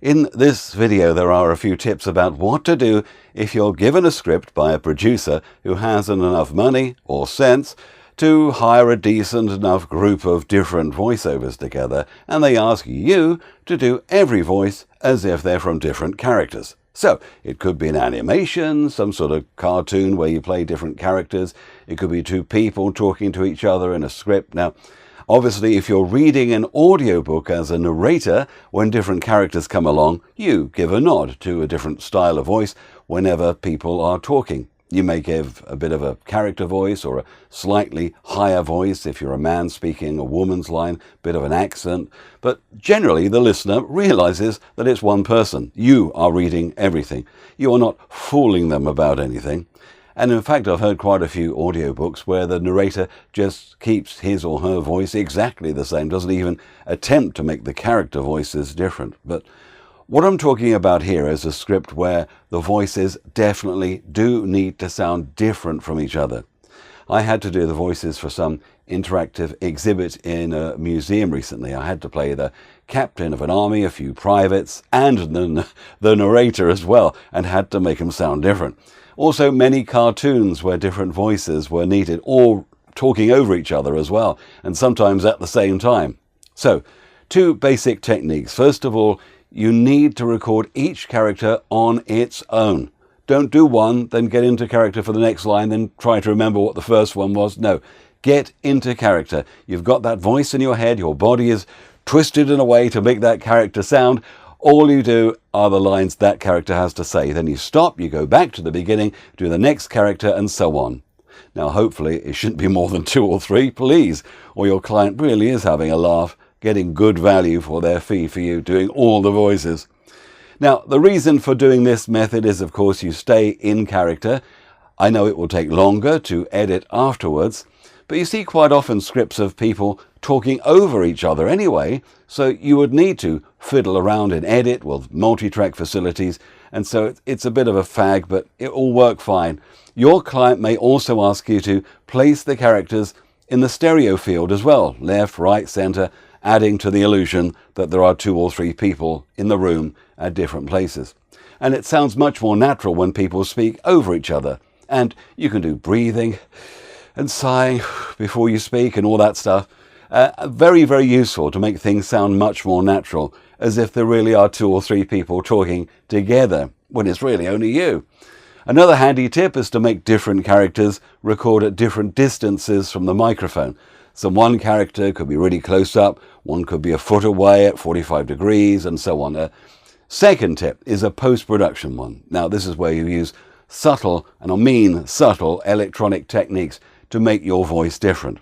In this video there are a few tips about what to do if you're given a script by a producer who hasn't enough money or sense to hire a decent enough group of different voiceovers together, and they ask you to do every voice as if they're from different characters. So it could be an animation, some sort of cartoon where you play different characters. It could be two people talking to each other in a script. Now, obviously, if you're reading an audiobook as a narrator, when different characters come along, you give a nod to a different style of voice whenever people are talking. You may give a bit of a character voice or a slightly higher voice if you're a man speaking a woman's line, bit of an accent. But generally, the listener realizes that it's one person. You are reading everything. You are not fooling them about anything. And in fact, I've heard quite a few audiobooks where the narrator just keeps his or her voice exactly the same, doesn't even attempt to make the character voices different. But what I'm talking about here is a script where the voices definitely do need to sound different from each other. I had to do the voices for some interactive exhibit in a museum recently. I had to play the captain of an army, a few privates, and the narrator as well, and had to make them sound different. Also, many cartoons where different voices were needed, all talking over each other as well, and sometimes at the same time. So, two basic techniques. First of all, you need to record each character on its own. Don't do one, then get into character for the next line, then try to remember what the first one was. No, get into character. You've got that voice in your head, your body is twisted in a way to make that character sound. All you do are the lines that character has to say. Then you stop, you go back to the beginning, do the next character, and so on. Now, hopefully, it shouldn't be more than 2 or 3, please, or your client really is having a laugh, getting good value for their fee for you doing all the voices. Now, the reason for doing this method is, of course, you stay in character. I know it will take longer to edit afterwards, but you see quite often scripts of people talking over each other anyway, so you would need to fiddle around in edit with multi-track facilities, and so it's a bit of a fag, but it will work fine. Your client may also ask you to place the characters in the stereo field as well, left, right, center, adding to the illusion that there are 2 or 3 people in the room at different places. And it sounds much more natural when people speak over each other. And you can do breathing and sighing before you speak and all that stuff. Very, very useful to make things sound much more natural, as if there really are 2 or 3 people talking together when it's really only you. Another handy tip is to make different characters record at different distances from the microphone. So one character could be really close up, one could be a foot away at 45 degrees, and so on. A second tip is a post-production one. Now, this is where you use subtle, and I mean subtle, electronic techniques to make your voice different.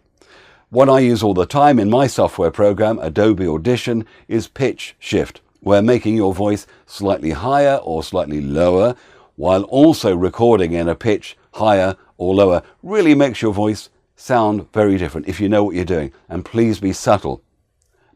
What I use all the time in my software program, Adobe Audition, is pitch shift, where making your voice slightly higher or slightly lower, while also recording in a pitch higher or lower, really makes your voice sound very different if you know what you're doing, and please be subtle.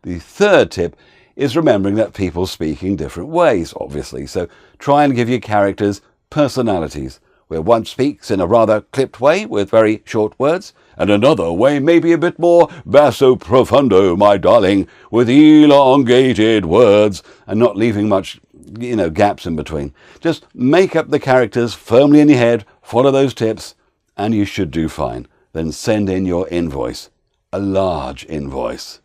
The third tip is remembering that people speak in different ways, obviously, so try and give your characters personalities, where one speaks in a rather clipped way with very short words, and another way maybe a bit more basso profundo, my darling, with elongated words, and not leaving much, gaps in between. Just make up the characters firmly in your head, follow those tips, and you should do fine. Then send in your invoice, a large invoice.